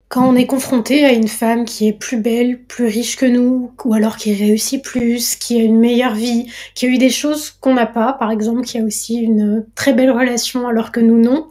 Quand on est confronté à une femme qui est plus belle, plus riche que nous, ou alors qui réussit plus, qui a une meilleure vie, qui a eu des choses qu'on n'a pas, par exemple, qui a aussi une très belle relation alors que nous non,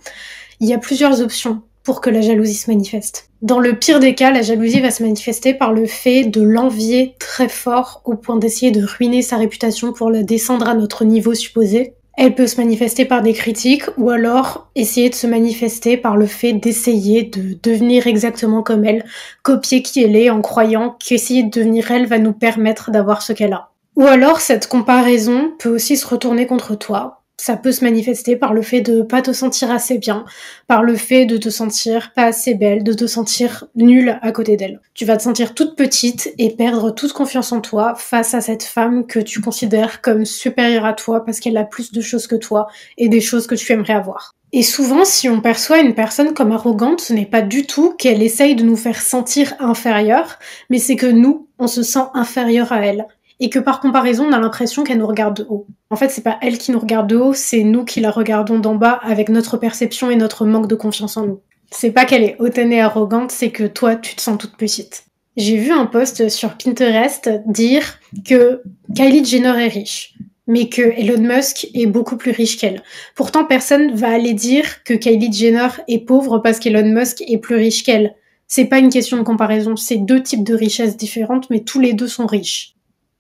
il y a plusieurs options pour que la jalousie se manifeste. Dans le pire des cas, la jalousie va se manifester par le fait de l'envier très fort au point d'essayer de ruiner sa réputation pour la descendre à notre niveau supposé. Elle peut se manifester par des critiques ou alors essayer de se manifester par le fait d'essayer de devenir exactement comme elle, copier qui elle est en croyant qu'essayer de devenir elle va nous permettre d'avoir ce qu'elle a. Ou alors cette comparaison peut aussi se retourner contre toi. Ça peut se manifester par le fait de pas te sentir assez bien, par le fait de te sentir pas assez belle, de te sentir nulle à côté d'elle. Tu vas te sentir toute petite et perdre toute confiance en toi face à cette femme que tu considères comme supérieure à toi parce qu'elle a plus de choses que toi et des choses que tu aimerais avoir. Et souvent, si on perçoit une personne comme arrogante, ce n'est pas du tout qu'elle essaye de nous faire sentir inférieurs, mais c'est que nous, on se sent inférieur à elle. Et que par comparaison, on a l'impression qu'elle nous regarde de haut. En fait, c'est pas elle qui nous regarde de haut, c'est nous qui la regardons d'en bas avec notre perception et notre manque de confiance en nous. C'est pas qu'elle est hautaine et arrogante, c'est que toi, tu te sens toute petite. J'ai vu un post sur Pinterest dire que Kylie Jenner est riche, mais que Elon Musk est beaucoup plus riche qu'elle. Pourtant, personne va aller dire que Kylie Jenner est pauvre parce qu'Elon Musk est plus riche qu'elle. C'est pas une question de comparaison, c'est deux types de richesses différentes, mais tous les deux sont riches.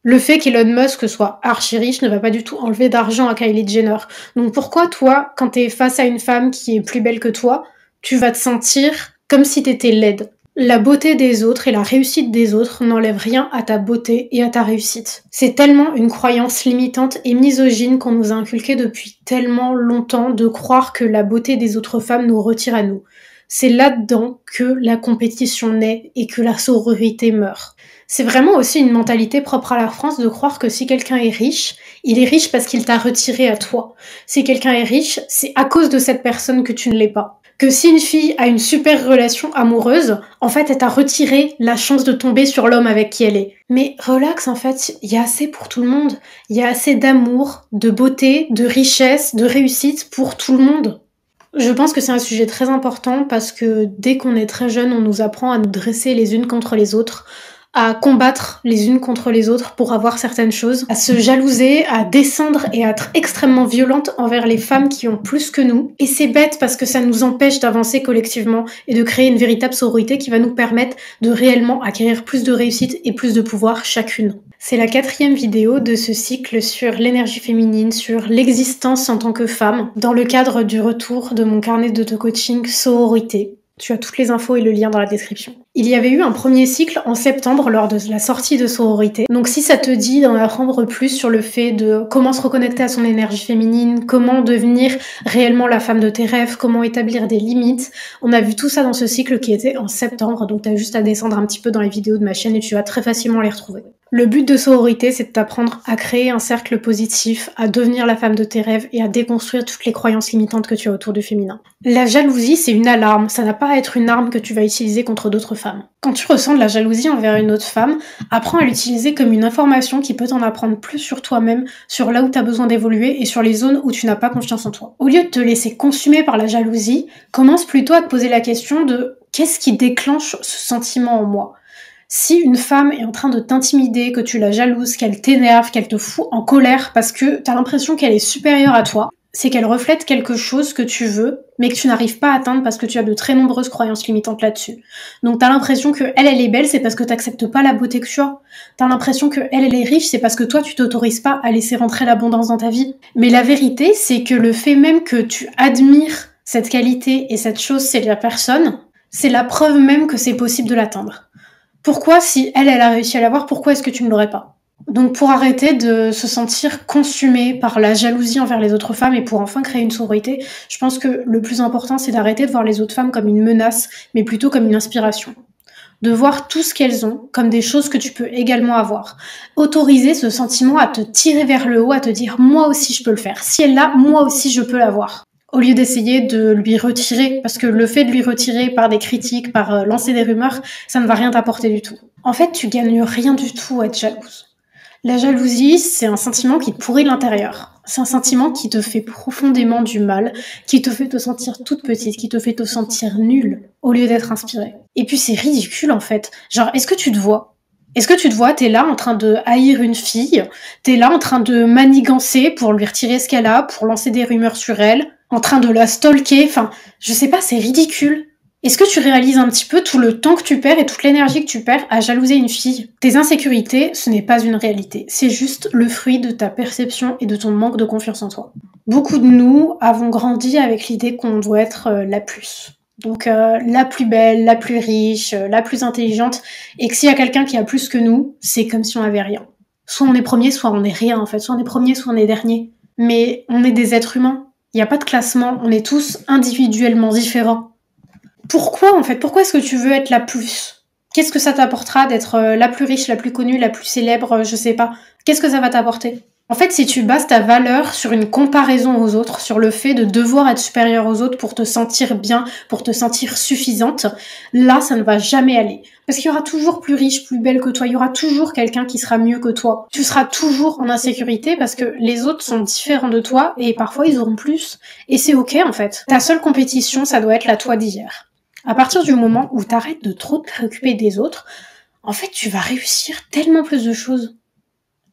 Le fait qu'Elon Musk soit archi riche ne va pas du tout enlever d'argent à Kylie Jenner. Donc pourquoi toi, quand t'es face à une femme qui est plus belle que toi, tu vas te sentir comme si t'étais laide? La beauté des autres et la réussite des autres n'enlèvent rien à ta beauté et à ta réussite. C'est tellement une croyance limitante et misogyne qu'on nous a inculqué depuis tellement longtemps de croire que la beauté des autres femmes nous retire à nous. C'est là-dedans que la compétition naît et que la sororité meurt. C'est vraiment aussi une mentalité propre à la France de croire que si quelqu'un est riche, il est riche parce qu'il t'a retiré à toi. Si quelqu'un est riche, c'est à cause de cette personne que tu ne l'es pas. Que si une fille a une super relation amoureuse, en fait, elle t'a retiré la chance de tomber sur l'homme avec qui elle est. Mais relax, en fait, il y a assez pour tout le monde. Il y a assez d'amour, de beauté, de richesse, de réussite pour tout le monde. Je pense que c'est un sujet très important parce que dès qu'on est très jeune, on nous apprend à nous dresser les unes contre les autres, à combattre les unes contre les autres pour avoir certaines choses, à se jalouser, à descendre et à être extrêmement violente envers les femmes qui ont plus que nous. Et c'est bête parce que ça nous empêche d'avancer collectivement et de créer une véritable sororité qui va nous permettre de réellement acquérir plus de réussite et plus de pouvoir chacune. C'est la 4e vidéo de ce cycle sur l'énergie féminine, sur l'existence en tant que femme, dans le cadre du retour de mon carnet d'auto-coaching Sororité. Tu as toutes les infos et le lien dans la description. Il y avait eu un premier cycle en septembre lors de la sortie de Sororité. Donc si ça te dit d'en apprendre plus sur le fait de comment se reconnecter à son énergie féminine, comment devenir réellement la femme de tes rêves, comment établir des limites, on a vu tout ça dans ce cycle qui était en septembre, donc t'as juste à descendre un petit peu dans les vidéos de ma chaîne et tu vas très facilement les retrouver. Le but de Sororité, c'est de t'apprendre à créer un cercle positif, à devenir la femme de tes rêves et à déconstruire toutes les croyances limitantes que tu as autour du féminin. La jalousie, c'est une alarme, ça n'a pas à être une arme que tu vas utiliser contre d'autres femmes. Quand tu ressens de la jalousie envers une autre femme, apprends à l'utiliser comme une information qui peut t'en apprendre plus sur toi-même, sur là où tu as besoin d'évoluer et sur les zones où tu n'as pas confiance en toi. Au lieu de te laisser consumer par la jalousie, commence plutôt à te poser la question de qu'est-ce qui déclenche ce sentiment en moi ? Si une femme est en train de t'intimider, que tu la jalouses, qu'elle t'énerve, qu'elle te fout en colère parce que t'as l'impression qu'elle est supérieure à toi, c'est qu'elle reflète quelque chose que tu veux, mais que tu n'arrives pas à atteindre parce que tu as de très nombreuses croyances limitantes là-dessus. Donc t'as l'impression que elle est belle, c'est parce que t'acceptes pas la beauté que tu as. T'as l'impression que elle est riche, c'est parce que toi tu t'autorises pas à laisser rentrer l'abondance dans ta vie. Mais la vérité, c'est que le fait même que tu admires cette qualité et cette chose chez la personne, c'est la preuve même que c'est possible de l'atteindre. Pourquoi, si elle a réussi à l'avoir, pourquoi est-ce que tu ne l'aurais pas ? Donc pour arrêter de se sentir consumé par la jalousie envers les autres femmes et pour enfin créer une sororité, je pense que le plus important, c'est d'arrêter de voir les autres femmes comme une menace, mais plutôt comme une inspiration. De voir tout ce qu'elles ont comme des choses que tu peux également avoir. Autoriser ce sentiment à te tirer vers le haut, à te dire « moi aussi je peux le faire. Si elle l'a, moi aussi je peux l'avoir ». Au lieu d'essayer de lui retirer, parce que le fait de lui retirer par des critiques, par lancer des rumeurs, ça ne va rien t'apporter du tout. En fait, tu gagnes rien du tout à être jalouse. La jalousie, c'est un sentiment qui te pourrit l'intérieur. C'est un sentiment qui te fait profondément du mal, qui te fait te sentir toute petite, qui te fait te sentir nulle, au lieu d'être inspirée. Et puis c'est ridicule en fait. Genre, est-ce que tu te vois? Est-ce que tu te vois, t'es là en train de haïr une fille, t'es là en train de manigancer pour lui retirer ce qu'elle a, pour lancer des rumeurs sur elle, en train de la stalker, enfin, je sais pas, c'est ridicule. Est-ce que tu réalises un petit peu tout le temps que tu perds et toute l'énergie que tu perds à jalouser une fille? Tes insécurités, ce n'est pas une réalité, c'est juste le fruit de ta perception et de ton manque de confiance en toi. Beaucoup de nous avons grandi avec l'idée qu'on doit être la plus. Donc la plus belle, la plus riche, la plus intelligente, et que s'il y a quelqu'un qui a plus que nous, c'est comme si on avait rien. Soit on est premier, soit on est rien en fait, soit on est premier, soit on est dernier. Mais on est des êtres humains, il n'y a pas de classement, on est tous individuellement différents. Pourquoi en fait? Pourquoi est-ce que tu veux être la plus? Qu'est-ce que ça t'apportera d'être la plus riche, la plus connue, la plus célèbre, je sais pas. Qu'est-ce que ça va t'apporter? En fait, si tu bases ta valeur sur une comparaison aux autres, sur le fait de devoir être supérieur aux autres pour te sentir bien, pour te sentir suffisante, là, ça ne va jamais aller. Parce qu'il y aura toujours plus riche, plus belle que toi, il y aura toujours quelqu'un qui sera mieux que toi. Tu seras toujours en insécurité parce que les autres sont différents de toi et parfois ils auront plus. Et c'est ok en fait. Ta seule compétition, ça doit être la toi d'hier. À partir du moment où t'arrêtes de trop te préoccuper des autres, en fait, tu vas réussir tellement plus de choses.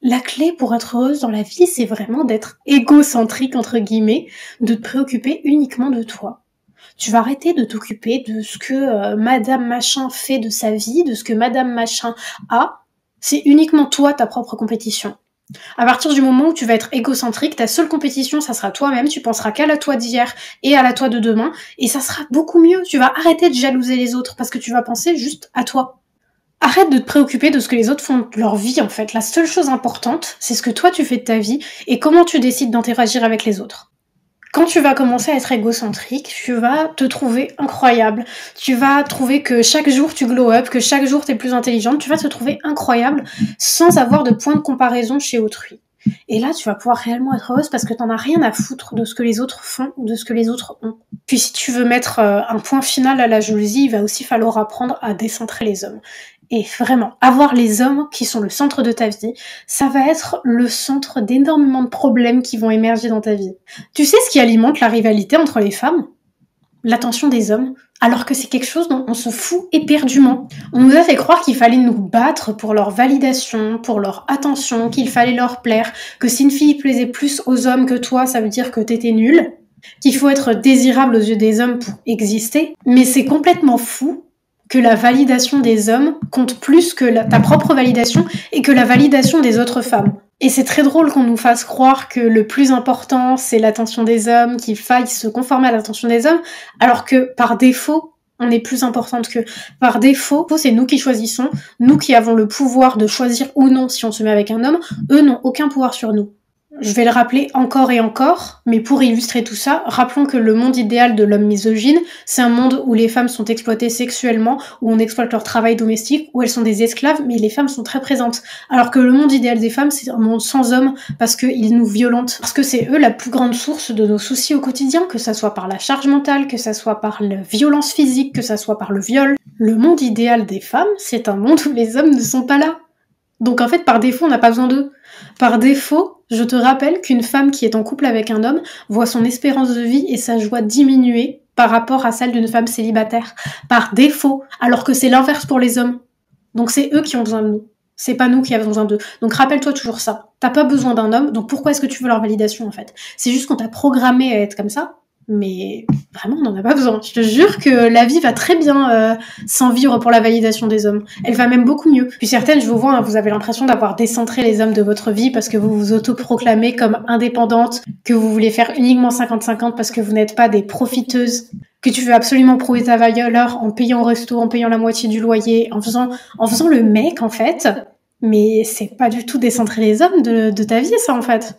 La clé pour être heureuse dans la vie, c'est vraiment d'être égocentrique, entre guillemets, de te préoccuper uniquement de toi. Tu vas arrêter de t'occuper de ce que Madame Machin fait de sa vie, de ce que Madame Machin a. C'est uniquement toi, ta propre compétition. À partir du moment où tu vas être égocentrique, ta seule compétition, ça sera toi-même, tu penseras qu'à la toi d'hier et à la toi de demain, et ça sera beaucoup mieux. Tu vas arrêter de jalouser les autres parce que tu vas penser juste à toi. Arrête de te préoccuper de ce que les autres font de leur vie, en fait. La seule chose importante, c'est ce que toi tu fais de ta vie et comment tu décides d'interagir avec les autres. Quand tu vas commencer à être égocentrique, tu vas te trouver incroyable. Tu vas trouver que chaque jour tu glow up, que chaque jour t'es plus intelligente. Tu vas te trouver incroyable sans avoir de point de comparaison chez autrui. Et là, tu vas pouvoir réellement être heureuse parce que t'en as rien à foutre de ce que les autres font ou de ce que les autres ont. Puis si tu veux mettre un point final à la jalousie, il va aussi falloir apprendre à décentrer les hommes. Et vraiment, avoir les hommes qui sont le centre de ta vie, ça va être le centre d'énormément de problèmes qui vont émerger dans ta vie. Tu sais ce qui alimente la rivalité entre les femmes? L'attention des hommes, alors que c'est quelque chose dont on se fout éperdument. On nous a fait croire qu'il fallait nous battre pour leur validation, pour leur attention, qu'il fallait leur plaire, que si une fille plaisait plus aux hommes que toi, ça veut dire que t'étais nulle, qu'il faut être désirable aux yeux des hommes pour exister, mais c'est complètement fou que la validation des hommes compte plus que ta propre validation et que la validation des autres femmes. Et c'est très drôle qu'on nous fasse croire que le plus important, c'est l'attention des hommes, qu'il faille se conformer à l'attention des hommes, alors que par défaut, on est plus importante qu'eux. Par défaut, c'est nous qui choisissons, nous qui avons le pouvoir de choisir ou non si on se met avec un homme, eux n'ont aucun pouvoir sur nous. Je vais le rappeler encore et encore, mais pour illustrer tout ça, rappelons que le monde idéal de l'homme misogyne, c'est un monde où les femmes sont exploitées sexuellement, où on exploite leur travail domestique, où elles sont des esclaves, mais les femmes sont très présentes. Alors que le monde idéal des femmes, c'est un monde sans hommes, parce qu'ils nous violentent. Parce que c'est eux la plus grande source de nos soucis au quotidien, que ça soit par la charge mentale, que ça soit par la violence physique, que ça soit par le viol. Le monde idéal des femmes, c'est un monde où les hommes ne sont pas là. Donc en fait, par défaut, on n'a pas besoin d'eux. Par défaut, je te rappelle qu'une femme qui est en couple avec un homme voit son espérance de vie et sa joie diminuer par rapport à celle d'une femme célibataire. Par défaut, alors que c'est l'inverse pour les hommes. Donc c'est eux qui ont besoin de nous. C'est pas nous qui avons besoin d'eux. Donc rappelle-toi toujours ça. T'as pas besoin d'un homme, donc pourquoi est-ce que tu veux leur validation en fait? C'est juste qu'on t'a programmé à être comme ça. Mais vraiment, on n'en a pas besoin. Je te jure que la vie va très bien sans vivre pour la validation des hommes. Elle va même beaucoup mieux. Puis certaines, je vous vois, hein, vous avez l'impression d'avoir décentré les hommes de votre vie parce que vous vous autoproclamez comme indépendante, que vous voulez faire uniquement 50-50 parce que vous n'êtes pas des profiteuses, que tu veux absolument prouver ta valeur en payant au resto, en payant la moitié du loyer, en faisant le mec, en fait. Mais c'est pas du tout décentrer les hommes de ta vie, ça, en fait.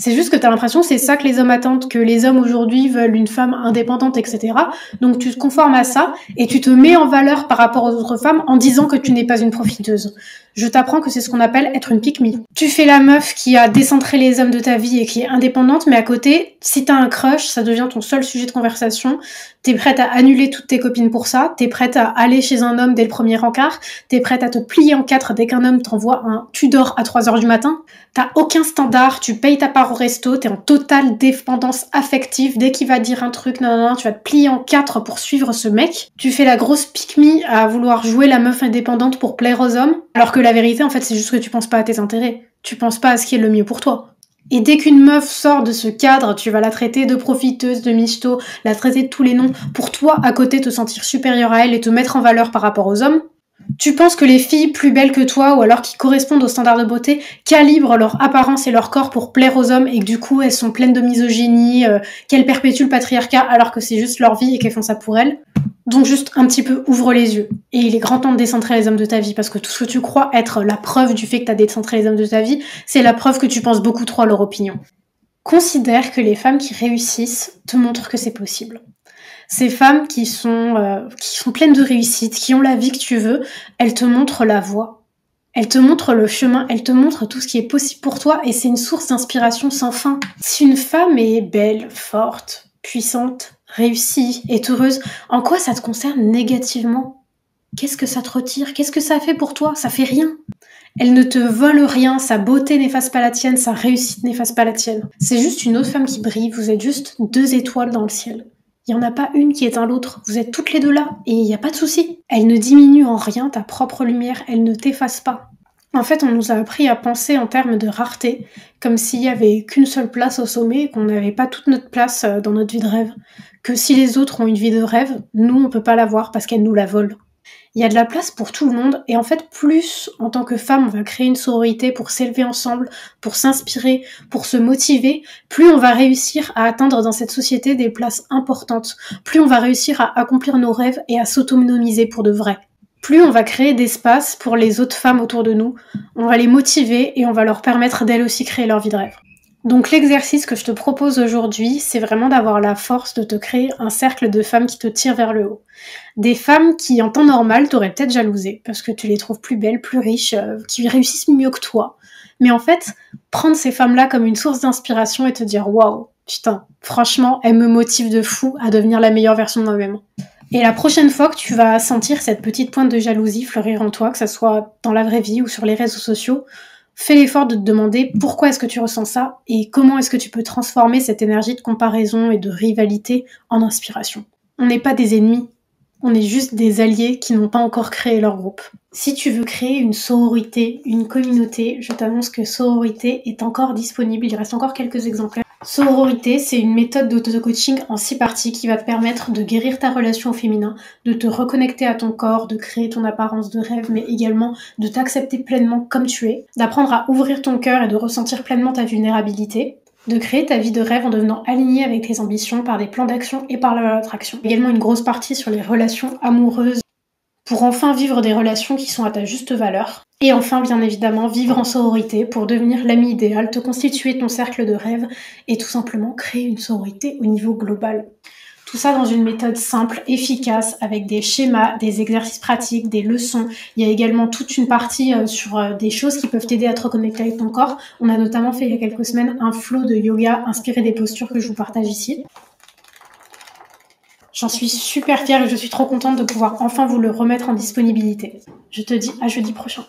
C'est juste que t'as l'impression que c'est ça que les hommes attendent, que les hommes aujourd'hui veulent une femme indépendante, etc. Donc tu te conformes à ça et tu te mets en valeur par rapport aux autres femmes en disant que tu n'es pas une profiteuse. Je t'apprends que c'est ce qu'on appelle être une pick-me. Tu fais la meuf qui a décentré les hommes de ta vie et qui est indépendante, mais à côté, si t'as un crush, ça devient ton seul sujet de conversation. T'es prête à annuler toutes tes copines pour ça. T'es prête à aller chez un homme dès le premier encart. T'es prête à te plier en quatre dès qu'un homme t'envoie un « tu dors à 3 heures du matin ». T'as aucun standard, tu payes ta part voir au resto, t'es en totale dépendance affective. Dès qu'il va dire un truc, non, tu vas te plier en quatre pour suivre ce mec. Tu fais la grosse pique-me à vouloir jouer la meuf indépendante pour plaire aux hommes, alors que la vérité, en fait, c'est juste que tu penses pas à tes intérêts. Tu penses pas à ce qui est le mieux pour toi. Et dès qu'une meuf sort de ce cadre, tu vas la traiter de profiteuse, de michto, la traiter de tous les noms, pour toi, à côté, te sentir supérieure à elle et te mettre en valeur par rapport aux hommes. Tu penses que les filles plus belles que toi, ou alors qui correspondent aux standards de beauté, calibrent leur apparence et leur corps pour plaire aux hommes, et que du coup elles sont pleines de misogynie, qu'elles perpétuent le patriarcat alors que c'est juste leur vie et qu'elles font ça pour elles. Donc juste un petit peu ouvre les yeux. Et il est grand temps de décentrer les hommes de ta vie, parce que tout ce que tu crois être la preuve du fait que t'as décentré les hommes de ta vie, c'est la preuve que tu penses beaucoup trop à leur opinion. Considère que les femmes qui réussissent te montrent que c'est possible. Ces femmes qui sont pleines de réussite, qui ont la vie que tu veux, elles te montrent la voie. Elles te montrent le chemin, elles te montrent tout ce qui est possible pour toi et c'est une source d'inspiration sans fin. Si une femme est belle, forte, puissante, réussie, est heureuse, en quoi ça te concerne négativement ? Qu'est-ce que ça te retire ? Qu'est-ce que ça fait pour toi ? Ça fait rien. Elle ne te vole rien, sa beauté n'efface pas la tienne, sa réussite n'efface pas la tienne. C'est juste une autre femme qui brille, vous êtes juste 2 étoiles dans le ciel. Il n'y en a pas une qui éteint l'autre, vous êtes toutes les deux là, et il n'y a pas de souci. Elle ne diminue en rien ta propre lumière, elle ne t'efface pas. En fait, on nous a appris à penser en termes de rareté, comme s'il n'y avait qu'une seule place au sommet, et qu'on n'avait pas toute notre place dans notre vie de rêve. Que si les autres ont une vie de rêve, nous on peut pas l'avoir parce qu'elles nous la volent. Il y a de la place pour tout le monde, et en fait, plus en tant que femme, on va créer une sororité pour s'élever ensemble, pour s'inspirer, pour se motiver, plus on va réussir à atteindre dans cette société des places importantes, plus on va réussir à accomplir nos rêves et à s'autonomiser pour de vrai. Plus on va créer d'espace pour les autres femmes autour de nous, on va les motiver et on va leur permettre d'elles aussi créer leur vie de rêve. Donc l'exercice que je te propose aujourd'hui, c'est vraiment d'avoir la force de te créer un cercle de femmes qui te tirent vers le haut. Des femmes qui, en temps normal, t'auraient peut-être jalousé, parce que tu les trouves plus belles, plus riches, qui réussissent mieux que toi. Mais en fait, prendre ces femmes-là comme une source d'inspiration et te dire « Waouh, putain, franchement, elles me motivent de fou à devenir la meilleure version de moi-même. » Et la prochaine fois que tu vas sentir cette petite pointe de jalousie fleurir en toi, que ça soit dans la vraie vie ou sur les réseaux sociaux, fais l'effort de te demander pourquoi est-ce que tu ressens ça et comment est-ce que tu peux transformer cette énergie de comparaison et de rivalité en inspiration. On n'est pas des ennemis, on est juste des alliés qui n'ont pas encore créé leur groupe. Si tu veux créer une sororité, une communauté, je t'annonce que Sororité est encore disponible, il reste encore quelques exemplaires. Sororité, c'est une méthode d'auto-coaching en 6 parties qui va te permettre de guérir ta relation au féminin, de te reconnecter à ton corps, de créer ton apparence de rêve, mais également de t'accepter pleinement comme tu es, d'apprendre à ouvrir ton cœur et de ressentir pleinement ta vulnérabilité, de créer ta vie de rêve en devenant aligné avec tes ambitions par des plans d'action et par la loi d'attraction. Également une grosse partie sur les relations amoureuses pour enfin vivre des relations qui sont à ta juste valeur. Et enfin, bien évidemment, vivre en sororité pour devenir l'ami idéal, te constituer ton cercle de rêve et tout simplement créer une sororité au niveau global. Tout ça dans une méthode simple, efficace, avec des schémas, des exercices pratiques, des leçons. Il y a également toute une partie sur des choses qui peuvent t'aider à te reconnecter avec ton corps. On a notamment fait il y a quelques semaines un flow de yoga inspiré des postures que je vous partage ici. J'en suis super fière et je suis trop contente de pouvoir enfin vous le remettre en disponibilité. Je te dis à jeudi prochain.